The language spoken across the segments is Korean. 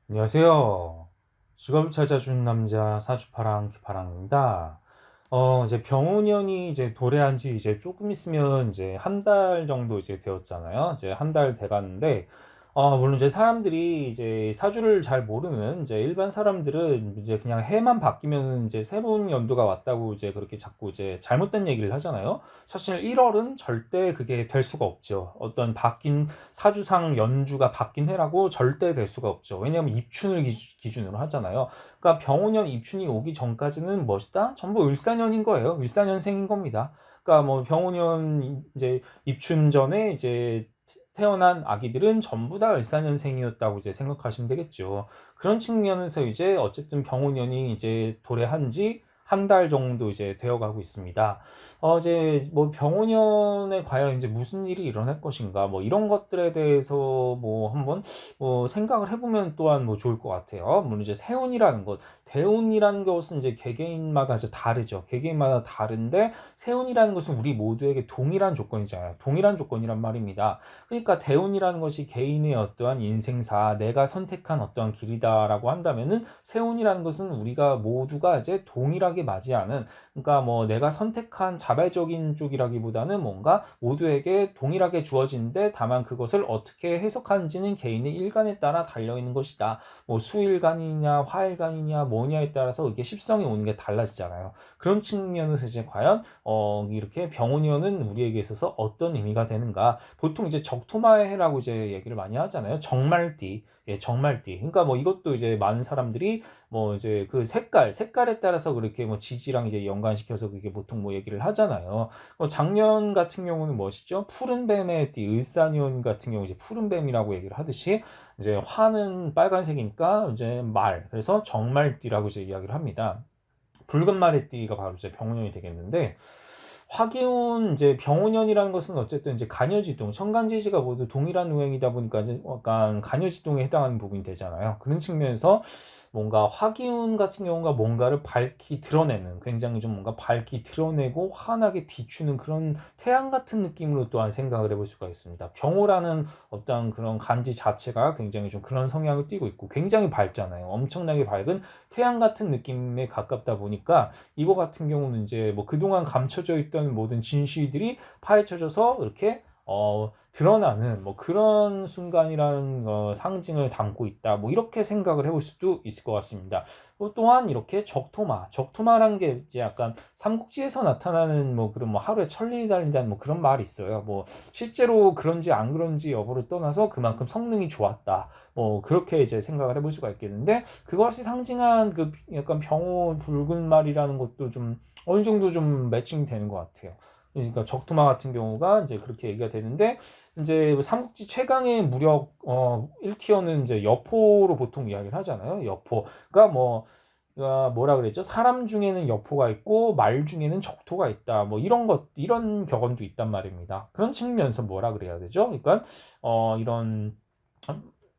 안녕하세요. 직업을 찾아준 남자 사주파랑 기파랑입니다. 이제 병원년이 이제 도래한 지 이제 조금 있으면 이제 한 달 정도 이제 되었잖아요. 이제 한 달 돼 가는데, 물론 이제 사람들이 이제 사주를 잘 모르는 이제 일반 사람들은 이제 그냥 해만 바뀌면 이제 새로운 연도가 왔다고 이제 그렇게 자꾸 이제 잘못된 얘기를 하잖아요. 사실 1월은 절대 그게 될 수가 없죠. 어떤 바뀐 사주상 연주가 바뀐 해라고 절대 될 수가 없죠. 왜냐하면 입춘을 기준으로 하잖아요. 그러니까 병오년 입춘이 오기 전까지는 무엇이다? 전부 을사년인 거예요. 을사년생인 겁니다. 그러니까 뭐 병오년 이제 입춘 전에 이제 태어난 아기들은 전부 다 을사년생이었다고 이제 생각하시면 되겠죠. 그런 측면에서 이제 어쨌든 병오년이 이제 도래한 지 한 달 정도 이제 되어 가고 있습니다. 이제 뭐 병오년에 과연 이제 무슨 일이 일어날 것인가, 뭐 이런 것들에 대해서 뭐 한번 생각을 해보면 또한 뭐 좋을 것 같아요. 물론 이제 세운이라는 것, 대운이라는 것은 이제 개개인마다 이제 다르죠. 개개인마다 다른데 세운이라는 것은 우리 모두에게 동일한 조건이잖아요. 동일한 조건이란 말입니다. 그러니까 대운이라는 것이 개인의 어떠한 인생사, 내가 선택한 어떠한 길이다라고 한다면은 세운이라는 것은 우리가 모두가 이제 동일하게 맞이하는, 그러니까 뭐 내가 선택한 자발적인 쪽이라기보다는 뭔가 모두에게 동일하게 주어진데 다만 그것을 어떻게 해석하는지는 개인의 일관에 따라 달려있는 것이다. 뭐 수일간이냐 화일간이냐 뭐냐에 따라서 이게 십성이 오는 게 달라지잖아요. 그런 측면에서 이제 과연 이렇게 병원년은 우리에게 있어서 어떤 의미가 되는가. 보통 이제 적토마의 해라고 이제 얘기를 많이 하잖아요. 정말띠. 예, 정말띠. 그러니까 뭐 이것도 이제 많은 사람들이 뭐 이제 그 색깔에 따라서 그렇게 뭐 지지랑 이제 연관시켜서 그게 보통 뭐 얘기를 하잖아요. 작년 같은 경우는 무엇이죠? 푸른 뱀의 띠, 을사년 같은 경우 이제 푸른 뱀이라고 얘기를 하듯이 이제 화는 빨간색이니까 이제 말, 그래서 정말띠라고 이제 이야기를 합니다. 붉은 말의 띠가 바로 이제 병원년이 되겠는데, 화기운 이제 병오년이라는 것은 어쨌든 이제 간여지동, 천간지지가 모두 동일한 오행이다 보니까 이제 약간 간여지동에 해당하는 부분이 되잖아요. 그런 측면에서 뭔가 화기운 같은 경우가 뭔가를 밝히 드러내는, 굉장히 좀 뭔가 밝히 드러내고 환하게 비추는 그런 태양 같은 느낌으로 또한 생각을 해볼 수가 있습니다. 병오라는 어떤 그런 간지 자체가 굉장히 좀 그런 성향을 띠고 있고 굉장히 밝잖아요. 엄청나게 밝은 태양 같은 느낌에 가깝다 보니까 이거 같은 경우는 이제 뭐 그동안 감춰져 있던 모든 진실들이 파헤쳐져서 이렇게 드러나는 뭐 그런 순간이라는 상징을 담고 있다. 뭐 이렇게 생각을 해볼 수도 있을 것 같습니다. 또한 이렇게 적토마라는 게 이제 약간 삼국지에서 나타나는 뭐 그런 뭐 하루에 천리 달린다는 뭐 그런 말이 있어요. 뭐 실제로 그런지 안 그런지 여부를 떠나서 그만큼 성능이 좋았다. 뭐 그렇게 이제 생각을 해볼 수가 있겠는데, 그것이 상징한 그 약간 병호 붉은 말이라는 것도 좀 어느 정도 좀 매칭이 되는 것 같아요. 그러니까 적토마 같은 경우가 이제 그렇게 얘기가 되는데, 이제 삼국지 최강의 무력 1티어는 이제 여포로 보통 이야기를 하잖아요. 여포. 그러니까 뭐 뭐라 그랬죠? 사람 중에는 여포가 있고 말 중에는 적토가 있다. 뭐 이런 것, 이런 격언도 있단 말입니다. 그런 측면에서 뭐라 그래야 되죠? 그러니까 이런,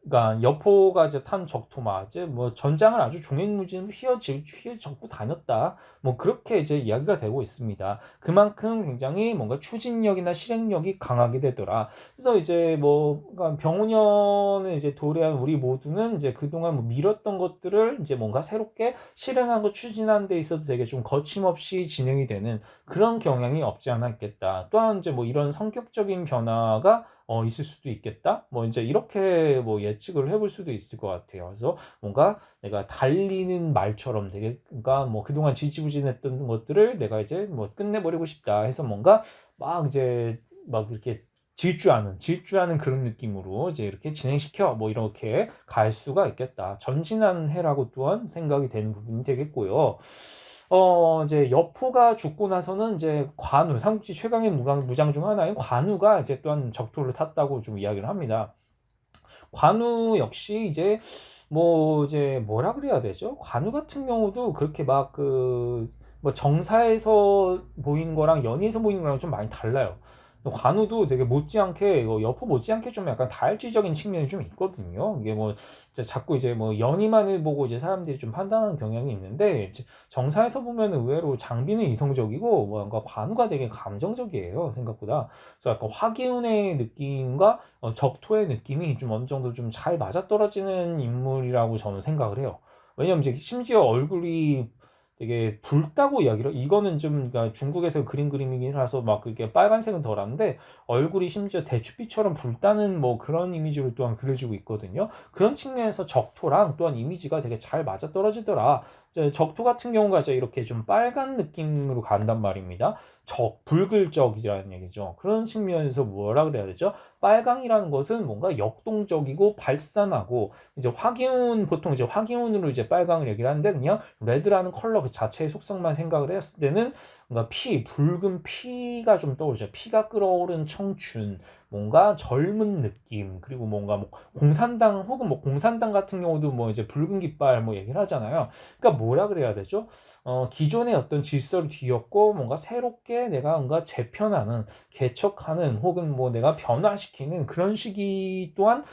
그러니까 여포가 이제 탄 적토마, 이제 뭐 전장을 아주 종횡무진으로 휘어잡고 다녔다. 뭐 그렇게 이제 이야기가 되고 있습니다. 그만큼 굉장히 뭔가 추진력이나 실행력이 강하게 되더라. 그래서 이제 뭐 그러니까 병오년에 이제 도래한 우리 모두는 이제 그동안 뭐 미뤘던 것들을 이제 뭔가 새롭게 실행하고 추진하는 데 있어도 되게 좀 거침없이 진행이 되는 그런 경향이 없지 않아 있겠다. 또한 이제 뭐 이런 성격적인 변화가 있을 수도 있겠다. 뭐 이제 이렇게 뭐 예측을 해볼 수도 있을 것 같아요. 그래서 뭔가 내가 달리는 말처럼 되게, 그러니까 뭐 그동안 지지부진했던 것들을 내가 이제 뭐 끝내버리고 싶다 해서 뭔가 막 이제 막 이렇게 질주하는 그런 느낌으로 이제 이렇게 진행시켜 뭐 이렇게 갈 수가 있겠다. 전진하는 해라고 또한 생각이 되는 부분이 되겠고요. 이제 여포가 죽고 나서는 이제 관우, 삼국지 최강의 무장 중 하나인 관우가 이제 또한 적토를 탔다고 좀 이야기를 합니다. 관우 역시 이제 뭐 이제 뭐라 그래야 되죠? 관우 같은 경우도 그렇게 막 그 뭐 정사에서 보이는 거랑 연희에서 보이는 거랑 좀 많이 달라요. 관우도 되게 못지않게 여포 못지않게 좀 약간 다혈질적인 측면이 좀 있거든요. 이게 뭐 진짜 자꾸 이제 뭐 연희만을 보고 이제 사람들이 좀 판단하는 경향이 있는데 정사에서 보면 의외로 장비는 이성적이고 뭔가 관우가 되게 감정적이에요, 생각보다. 그래서 약간 화기운의 느낌과 적토의 느낌이 좀 어느 정도 좀 잘 맞아떨어지는 인물이라고 저는 생각을 해요. 왜냐면 이제 심지어 얼굴이 되게 붉다고 이야기를, 이거는 좀 그러니까 중국에서 그린 그림이라서 막 그게 빨간색은 덜한데 얼굴이 심지어 대추빛처럼 붉다는 뭐 그런 이미지로 또한 그려지고 있거든요. 그런 측면에서 적토랑 또한 이미지가 되게 잘 맞아떨어지더라. 적토 같은 경우가 이제 이렇게 좀 빨간 느낌으로 간단 말입니다. 붉을 적이라는 얘기죠. 그런 측면에서 뭐라 그래야 되죠? 빨강이라는 것은 뭔가 역동적이고 발산하고, 이제 화기운, 보통 이제 화기운으로 이제 빨강을 얘기를 하는데, 그냥 레드라는 컬러 그 자체의 속성만 생각을 했을 때는 뭔가 붉은 피가 좀 떠오르죠. 피가 끓어오른 청춘, 뭔가 젊은 느낌, 그리고 뭔가 뭐 공산당 혹은 뭐 공산당 같은 경우도 뭐 이제 붉은 깃발 뭐 얘기를 하잖아요. 그러니까 뭐라 그래야 되죠? 기존의 어떤 질서를 뒤엎고 뭔가 새롭게 내가 뭔가 재편하는, 개척하는, 혹은 뭐 내가 변화시키는 그런 시기 또한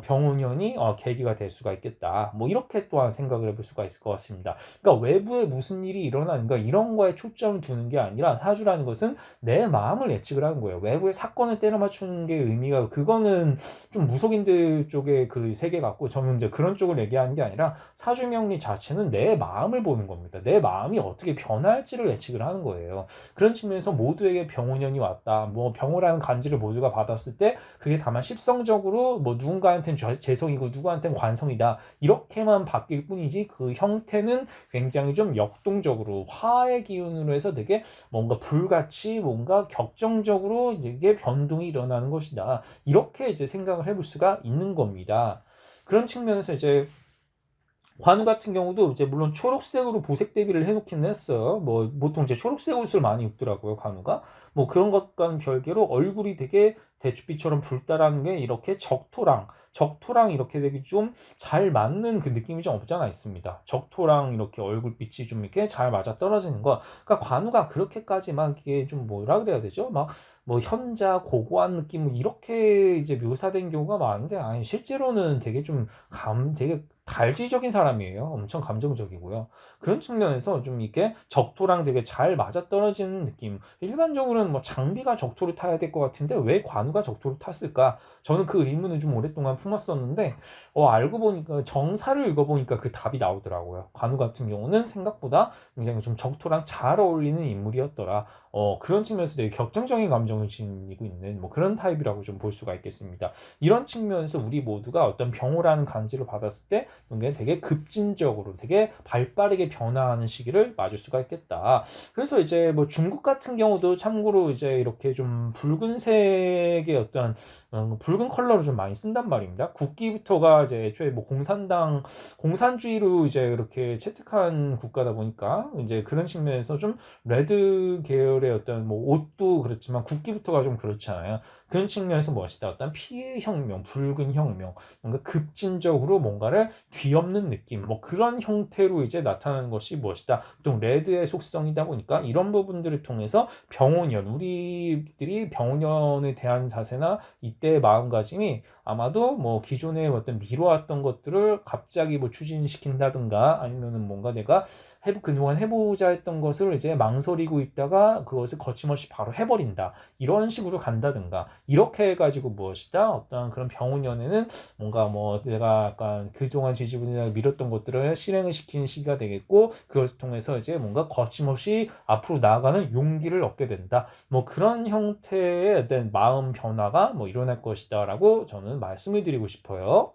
병원연이 계기가 될 수가 있겠다. 뭐 이렇게 또한 생각을 해볼 수가 있을 것 같습니다. 그러니까 외부에 무슨 일이 일어나는가 이런 거에 초점을 두는 게 아니라, 사주라는 것은 내 마음을 예측을 하는 거예요. 외부의 사건을 때려 맞추는 게 의미가, 그거는 좀 무속인들 쪽의 그 세계 같고, 저는 이제 그런 쪽을 얘기하는 게 아니라 사주 명리 자체는 내 마음을 보는 겁니다. 내 마음이 어떻게 변할지를 예측을 하는 거예요. 그런 측면에서 모두에게 병원연이 왔다. 뭐 병호라는 간지를 모두가 받았을 때 그게 다만 십성적으로 뭐 누군가한테는 재성이고 누구한테는 관성이다, 이렇게만 바뀔 뿐이지 그 형태는 굉장히 좀 역동적으로 화의 기운으로 해서 되게 뭔가 불같이 뭔가 격정적으로 이게 변동이 일어나는 것이다. 이렇게 이제 생각을 해볼 수가 있는 겁니다. 그런 측면에서 이제 관우 같은 경우도 이제 물론 초록색으로 보색 대비를 해놓기는 했어요. 뭐 보통 이제 초록색 옷을 많이 입더라고요, 관우가. 뭐 그런 것과는 별개로 얼굴이 되게 대추빛처럼 붉다라는 게 이렇게 적토랑 이렇게 되게 좀 잘 맞는 그 느낌이 좀 없잖아 있습니다. 적토랑 이렇게 얼굴빛이 좀 이렇게 잘 맞아 떨어지는 거. 그러니까 관우가 그렇게까지 막 이게 좀 뭐라 그래야 되죠? 막 뭐 현자 고고한 느낌 뭐 이렇게 이제 묘사된 경우가 많은데, 아니 실제로는 되게 좀 되게 달지적인 사람이에요. 엄청 감정적이고요. 그런 측면에서 좀 이렇게 적토랑 되게 잘 맞아떨어지는 느낌. 일반적으로는 뭐 장비가 적토를 타야 될 것 같은데 왜 관우가 적토를 탔을까? 저는 그 의문을 좀 오랫동안 품었었는데, 알고 보니까 정사를 읽어보니까 그 답이 나오더라고요. 관우 같은 경우는 생각보다 굉장히 좀 적토랑 잘 어울리는 인물이었더라. 그런 측면에서 되게 격정적인 감정을 지니고 있는 뭐 그런 타입이라고 좀 볼 수가 있겠습니다. 이런 측면에서 우리 모두가 어떤 병호라는 간지를 받았을 때 이게 되게 급진적으로 되게 발빠르게 변화하는 시기를 맞을 수가 있겠다. 그래서 이제 뭐 중국 같은 경우도 참고로 이제 이렇게 좀 붉은색의 어떤 붉은 컬러를 좀 많이 쓴단 말입니다. 국기부터가 이제 애초에 뭐 공산주의로 이제 이렇게 채택한 국가다 보니까 이제 그런 측면에서 좀 레드 계열의 어떤 뭐 옷도 그렇지만 국기부터가 좀 그렇잖아요. 그런 측면에서 무엇이다? 어떤 피해 혁명, 붉은 혁명, 뭔가 급진적으로 뭔가를 뒤엎는 느낌, 뭐 그런 형태로 이제 나타나는 것이 무엇이다? 또 레드의 속성이다 보니까 이런 부분들을 통해서 병원연, 우리들이 병원연에 대한 자세나 이때의 마음가짐이 아마도 뭐 기존에 어떤 미뤄왔던 것들을 갑자기 뭐 추진시킨다든가, 아니면은 뭔가 내가 그동안 해보자 했던 것을 이제 망설이고 있다가 그것을 거침없이 바로 해버린다, 이런 식으로 간다든가, 이렇게 해가지고 무엇이다? 어떤 그런 병원연에는 뭔가 뭐 내가 약간 그동안 지지부진하게 미뤘던 것들을 실행을 시키는 시기가 되겠고, 그것을 통해서 이제 뭔가 거침없이 앞으로 나아가는 용기를 얻게 된다. 뭐 그런 형태의 어떤 마음 변화가 뭐 일어날 것이다라고 저는 말씀을 드리고 싶어요.